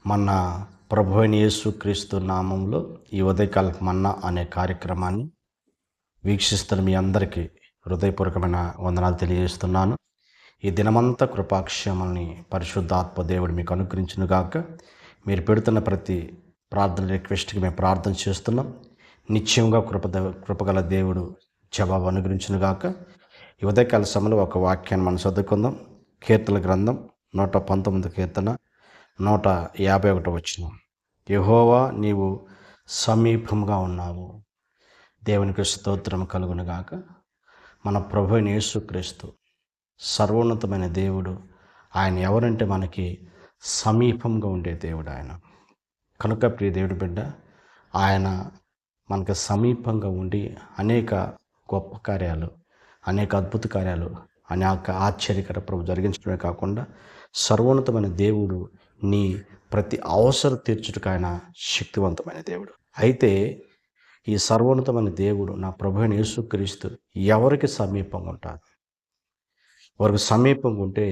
మన ప్రభు అయిన యేసుక్రీస్తు నామంలో ఈ ఉదయకాల మన్నా అనే కార్యక్రమాన్ని వీక్షిస్తున్న మీ అందరికీ హృదయపూర్వకమైన వందనాలు తెలియజేస్తున్నాను. ఈ దినమంతా కృపాక్షేమాల్ని పరిశుద్ధాత్మ దేవుడు మీకు అనుగ్రహించునుగాక. మీరు పెడుతున్న ప్రతి ప్రార్థన రిక్వెస్ట్కి మేము ప్రార్థన చేస్తున్నాం. నిత్యంగా కృపగల దేవుడు జవాబు అనుగ్రహించునుగాక. ఈ ఉదయకాల సమయంలో ఒక వాక్యాన్ని మనం చదువుకుందాం. కీర్తన గ్రంథం 119 కీర్తన 151 వచనం. యెహోవా నీవు సమీపంగా ఉన్నావు. దేవునికి స్తోత్రం కలుగునుగాక. మన ప్రభు అయిన యేసుక్రీస్తు సర్వోన్నతమైన దేవుడు. ఆయన ఎవరంటే మనకి సమీపంగా ఉండే దేవుడు ఆయన. కనుక ప్రియ దేవుడి బిడ్డ, ఆయన మనకు సమీపంగా ఉండి అనేక గొప్ప కార్యాలు, అనేక అద్భుత కార్యాలు, అనేక ఆశ్చర్యకర ప్రభు జరిగించడమే కాకుండా సర్వోన్నతమైన దేవుడు నీ ప్రతి అవసరం తీర్చుటకు ఆయన శక్తివంతమైన దేవుడు. అయితే ఈ సర్వోన్నతమైన దేవుడు నా ప్రభు అయిన యేసుక్రీస్తు ఎవరికి సమీపంగా ఉంటారు? వారికి సమీపంగా ఉంటే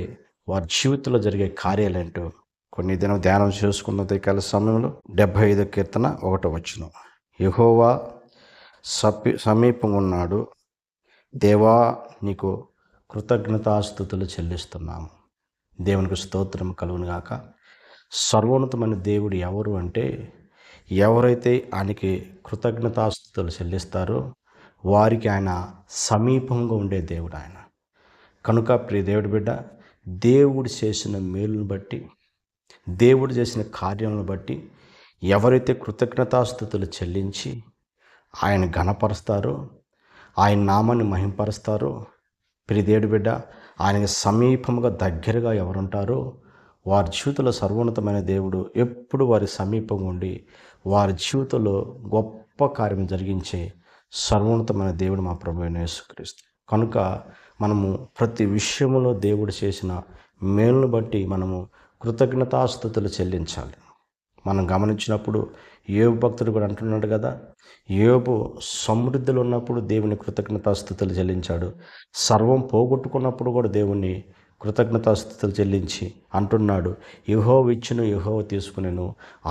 వారి జీవితంలో జరిగే కార్యాలేంటో కొన్ని దినం ధ్యానం చేసుకున్న కాల సమయంలో 75 కీర్తన 1 వచనం. యెహోవా సమీపంగా ఉన్నాడు. దేవా నీకు కృతజ్ఞతాస్తుతులు చెల్లిస్తున్నాము. దేవునికి స్తోత్రం కలుగునుగాక. సర్వోన్నతమైన దేవుడు ఎవరు అంటే, ఎవరైతే ఆయనకి కృతజ్ఞతాస్తుతులు చెల్లిస్తారో వారికి ఆయన సమీపంగా ఉండే దేవుడు ఆయన. కనుక ప్రియ దేవుడి బిడ్డ, దేవుడు చేసిన మేలును బట్టి, దేవుడు చేసిన కార్యాలను బట్టి ఎవరైతే కృతజ్ఞతాస్తుతులు చెల్లించి ఆయన ఘనపరుస్తారో, ఆయన నామాన్ని మహింపరుస్తారో, ప్రియ దేవుడి బిడ్డ, ఆయనకి సమీపంగా దగ్గరగా ఎవరుంటారో వారి జీవితంలో సర్వోన్నతమైన దేవుడు ఎప్పుడు వారి సమీపంగా ఉండి వారి జీవితంలో గొప్ప కార్యం జరిగించే సర్వోన్నతమైన దేవుడు మా ప్రభువైన యేసుక్రీస్తు. కనుక మనము ప్రతి విషయంలో దేవుడు చేసిన మేలును బట్టి మనము కృతజ్ఞతాస్తుతులు చెల్లించాలి. మనం గమనించినప్పుడు యోబు భక్తుడు కూడా అంటున్నాడు కదా, యోబు సమృద్ధిలో ఉన్నప్పుడు దేవుని కృతజ్ఞతాస్తుతులు చెల్లించాడు. సర్వం పోగొట్టుకున్నప్పుడు కూడా దేవుని కృతజ్ఞతాస్తుతులు చెల్లించి అంటున్నాడు, యెహోవా ఇచ్చును యెహోవా తీసుకునేను,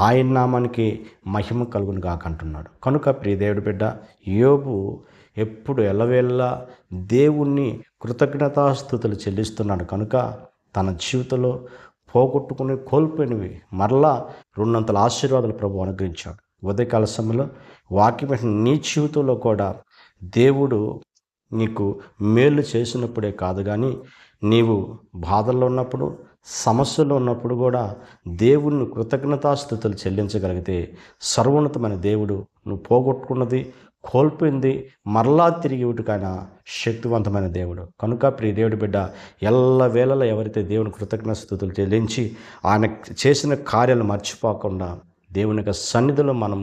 ఆయన నామానికి మహిమ కలుగును గాక అంటున్నాడు. కనుక ప్రియ దేవుడి బిడ్డ, యోబు ఎప్పుడు ఎల్లవేళలా దేవుణ్ణి కృతజ్ఞతాస్తుతులు చెల్లిస్తున్నాడు. కనుక తన జీవితంలో పోగొట్టుకుని కోల్పోయినవి మరలా 200 ఆశీర్వాదాలు ప్రభు అనుగ్రహించాడు. ఉదయకాల సమయంలో వాక్యం నీ జీవితంలో కూడా దేవుడు నీకు మేలు చేసినప్పుడే కాదు, కానీ నీవు బాధల్లో ఉన్నప్పుడు, సమస్యల్లో ఉన్నప్పుడు కూడా దేవుణ్ణి కృతజ్ఞతాస్తుతులు చెల్లించగలిగితే సర్వోన్నతమైన దేవుడు నువ్వు పోగొట్టుకున్నది, కోల్పోయింది మరలా తిరిగి ఇవ్వటానికి శక్తివంతమైన దేవుడు. కనుక ప్రియ దేవుడి బిడ్డ, ఎల్లవేళలా ఎవరైతే దేవుని కృతజ్ఞతాస్తుతులు చెల్లించి ఆయన చేసిన కార్యాలు మర్చిపోకుండా దేవుని యొక్క సన్నిధిలో మనం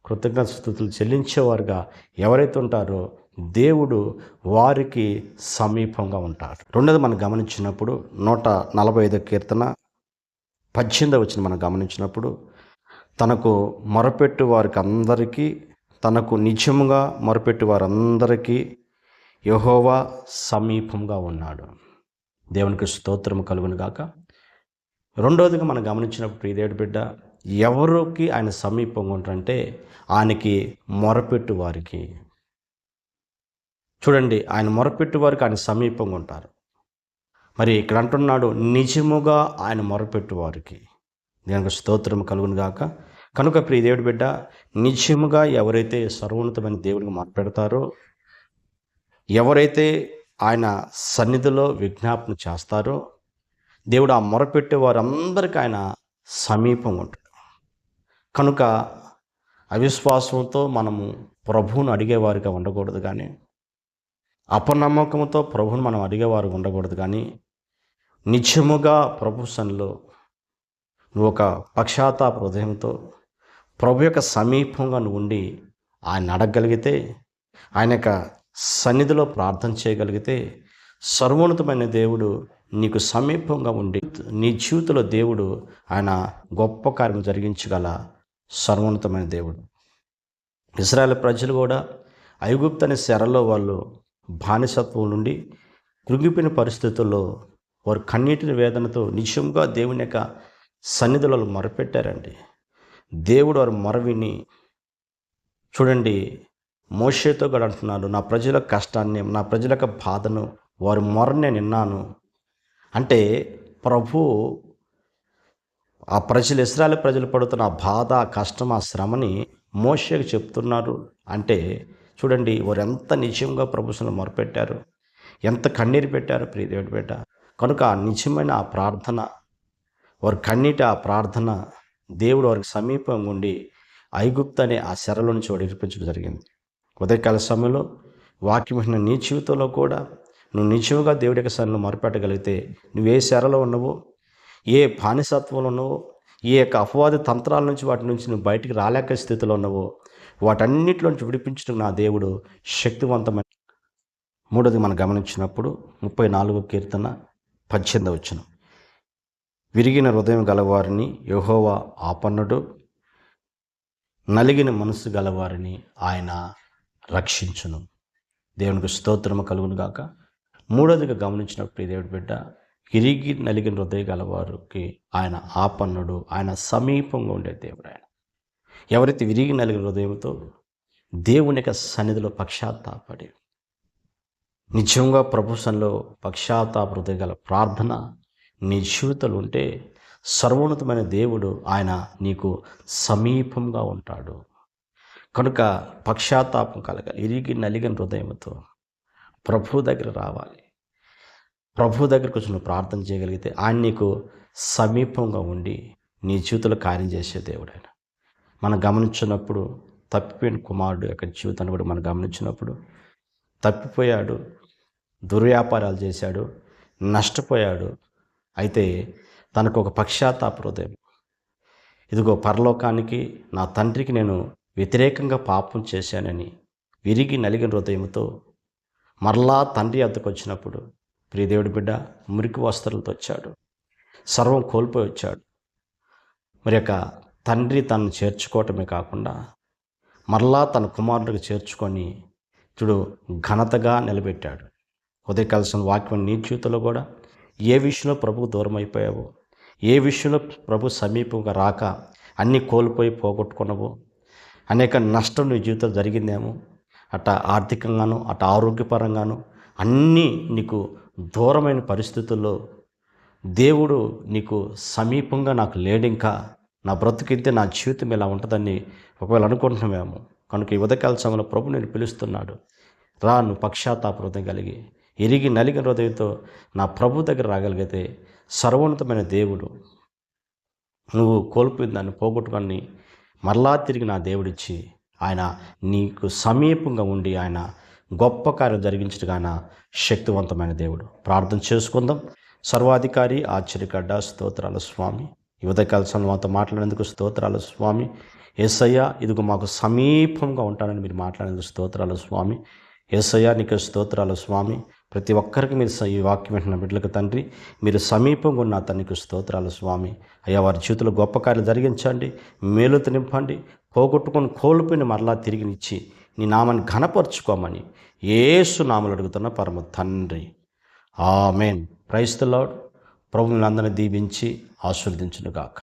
కృతజ్ఞతాస్తుతులు చెల్లించేవారుగా ఎవరైతే ఉంటారో దేవుడు వారికి సమీపంగా ఉంటాడు. రెండోది మనం గమనించినప్పుడు 145 కీర్తన 18 వచనం మనం గమనించినప్పుడు, తనకు మొరపెట్టు వారికి అందరికీ, తనకు నిజముగా మొరపెట్టు వారందరికీ యెహోవా సమీపంగా ఉన్నాడు. దేవునికి స్తోత్రం కలుగును గాక. రెండోదిగా మనం గమనించినప్పుడు ప్రియ దేవుడి బిడ్డ, ఎవరికి ఆయన సమీపంగా ఉంటారంటే ఆయనకి మొరపెట్టు వారికి. చూడండి, ఆయన మొరపెట్టు వారికి ఆయన సమీపంగా ఉంటారు. మరి ఇక్కడ అంటున్నాడు, నిజముగా ఆయన మొరపెట్టు వారికి. దేవునికి స్తోత్రం కలుగును గాక. కనుక ప్రియ దేవుడి బిడ్డ, నిజముగా ఎవరైతే సర్వోన్నతమైన దేవుడికి మొరపెడతారో, ఎవరైతే ఆయన సన్నిధిలో విజ్ఞాపన చేస్తారో, దేవుడు ఆ మొరపెట్టే వారందరికీ ఆయన సమీపంగా ఉంటాడు. కనుక అవిశ్వాసంతో మనము ప్రభువును అడిగేవారిగా ఉండకూడదు, కానీ అపనమ్మకంతో ప్రభువును మనం అడిగేవారు ఉండకూడదు, కానీ నిత్యముగా ప్రభు సన్నిధిలో నువ్వు ఒక పక్షాతాప హృదయంతో ప్రభు యొక్క సమీపంగా నువ్వు ఉండి ఆయన అడగగలిగితే, ఆయన యొక్క సన్నిధిలో ప్రార్థన చేయగలిగితే సర్వోన్నతమైన దేవుడు నీకు సమీపంగా ఉండి నీ జీవితంలో దేవుడు ఆయన గొప్ప కార్యం జరిగించగల సర్వోన్నతమైన దేవుడు. ఇశ్రాయేలు ప్రజలు కూడా ఐగుప్తు అనే చెరలో వాళ్ళు బానిసత్వం నుండి కృంగిపోయిన పరిస్థితుల్లో వారు కన్నీటిని వేదనతో నిజంగా దేవుని యొక్క సన్నిధిలో మొరపెట్టారండి. దేవుడు వారి మొర విని చూడండి, మోషేతో కూడా అంటున్నాడు, నా ప్రజల కష్టాన్ని, నా ప్రజల యొక్క బాధను, వారి మొరని నేను విన్నాను. అంటే ప్రభు ఆ ప్రజలు, ఇశ్రాయేలు ప్రజలు పడుతున్న ఆ బాధ, ఆ కష్టం, ఆ శ్రమని మోషేకు చెప్తున్నారు. అంటే చూడండి, వారు ఎంత నిజంగా ప్రభుత్వం మొరపెట్టారు, ఎంత కన్నీరు పెట్టారు ప్రియ దేవుడి బిడ్డ. కనుక ఆ నిజమైన ఆ ప్రార్థన, వారి కన్నీటి ఆ ప్రార్థన దేవుడు వారికి సమీపంగా ఉండి ఐగుప్తు అనే ఆ చెరలో నుంచి వాడు విడిపించడం జరిగింది. ఉదయకాల సమయంలో వాక్యమైన నీ జీవితంలో కూడా నువ్వు నిజంగా దేవుడి యొక్క సన్నిధిలో మొరపెట్టగలిగితే, నువ్వు ఏ చెరలో ఉన్నావో, ఏ బానిసత్వంలో ఉన్నావో, ఏ యొక్క అపవాది తంత్రాల నుంచి వాటి నుంచి నువ్వు బయటికి రాలేక స్థితిలో ఉన్నావో, వాటన్నిటిలో నుంచి విడిపించడం నా దేవుడు శక్తివంతమైన. మూడోది మనం గమనించినప్పుడు 34వ కీర్తన 18వ వచనం, విరిగిన హృదయం గలవారిని యెహోవా ఆపన్నుడు, నలిగిన మనసు గలవారిని ఆయన రక్షించును. దేవునికి స్తోత్రము కలుగును గాక. మూడోదిగా గమనించినప్పుడు దేవుడి బిడ్డ, విరిగి నలిగిన హృదయం గలవారికి ఆయన ఆపన్నుడు, ఆయన సమీపంగా ఉండే దేవుడు. ఆయన ఎవరైతే విరిగి నలిగిన హృదయంతో దేవుని యొక్క సన్నిధిలో పశ్చాత్తాపడి నిజంగా ప్రభు సన్నిధిలో పశ్చాత్తాప హృదయం గల ప్రార్థన నీ జీవితంలో ఉంటే, సర్వోన్నతమైన దేవుడు ఆయన నీకు సమీపంగా ఉంటాడు. కనుక పశ్చాత్తాపం కలగాలి. ఇరిగి నలిగిన హృదయంతో ప్రభు దగ్గర రావాలి. ప్రభు దగ్గరకు వచ్చి నువ్వు ప్రార్థన చేయగలిగితే ఆయన నీకు సమీపంగా ఉండి నీ జీవితంలో కార్యం చేసే దేవుడు ఆయన. మనం గమనించినప్పుడు తప్పిపోయిన కుమారుడు యొక్క జీవితాన్ని కూడా మనం గమనించినప్పుడు, తప్పిపోయాడు, దుర్వ్యాపారాలు చేశాడు, నష్టపోయాడు. అయితే తనకు ఒక పశ్చాత్తాప హృదయం, ఇదిగో పరలోకానికి నా తండ్రికి నేను వ్యతిరేకంగా పాపం చేశానని విరిగి నలిగిన హృదయంతో మరలా తండ్రి వద్దకు వచ్చినప్పుడు, ప్రియ దేవుడి బిడ్డ, మురికి వస్త్రాలతో వచ్చాడు, సర్వం కోల్పోయి వచ్చాడు. మరి యొక్క తండ్రి తనను చేర్చుకోవటమే కాకుండా మరలా తన కుమారుడికి చేర్చుకొని చూడు ఘనతగా నిలబెట్టాడు. ఉదయకాల్సిన వాక్యం నీ జీవితంలో కూడా ఏ విషయంలో ప్రభువు దూరం అయిపోయావో, ఏ విషయంలో ప్రభు సమీపంగా రాక అన్నీ కోల్పోయి పోగొట్టుకున్నావో, అనేక నష్టం నీ జీవితంలో జరిగిందేమో, అట్లా ఆర్థికంగాను, అట్లా ఆరోగ్యపరంగాను అన్నీ నీకు దూరమైన పరిస్థితుల్లో దేవుడు నీకు సమీపంగా నాకు లేడింకా, నా బ్రతుకింతే, నా జీవితం ఇలా ఉంటుందని ఒకవేళ అనుకుంటున్నామేమో. కనుక ఈ ఉదయకాల సమయంలో ప్రభు నేను పిలుస్తున్నాడు, రా, నువ్వు పశ్చాత్తాప హృదయం కలిగి ఎరిగి నలిగిన హృదయంతో నా ప్రభు దగ్గర రాగలిగితే, సర్వోన్నతమైన దేవుడు నువ్వు కోల్పోయిన దాన్ని పోగొట్టుకొని మరలా తిరిగి నా దేవుడిచ్చి ఆయన నీకు సమీపంగా ఉండి ఆయన గొప్ప కార్యం జరిగించడానికి శక్తివంతమైన దేవుడు. ప్రార్థన చేసుకుందాం. సర్వాధికారి ఆశ్చర్యకడ్డ స్తోత్రాల స్వామి, ఈ ఉదయకాల సమయంతో మాట్లాడేందుకు స్తోత్రాల స్వామి. యేసయ్య, ఇదిగో మాకు సమీపంగా ఉంటానని మీరు మాట్లాడేందుకు స్తోత్రాల స్వామి. యేసయ్య, నీకు స్తోత్రాల స్వామి. ప్రతి ఒక్కరికి మీరు ఈ వాక్యం వింటున్న బిడ్డలకు తండ్రి, మీరు సమీపంగా ఉన్న తండ్రికి స్తోత్రాల స్వామి. అయ్యా, వారి జీవితంలో గొప్ప కార్యాలు జరిగించండి, మేలుతో నింపండి, పోగొట్టుకొని కోల్పోయిన మరలా తిరిగినిచ్చి నీ నామాన్ని ఘనపరుచుకోమని యేసు నామములో అడుగుతున్న పరమ తండ్రి, ఆమేన్. Praise the lord. ప్రభువుని అందరిని దీవించి ఆశీర్వదించును గాక.